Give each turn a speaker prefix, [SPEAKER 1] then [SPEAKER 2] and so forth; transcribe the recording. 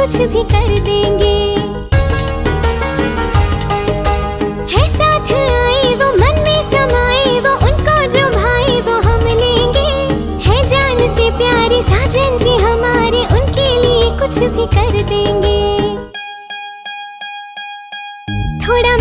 [SPEAKER 1] कुछ भी कर देंगे। है साथ आए वो, मन में समाए वो, उनको जो भाई वो हम लेंगे। है जान से प्यारे साजन जी हमारे, उनके लिए कुछ भी कर देंगे। थोड़ा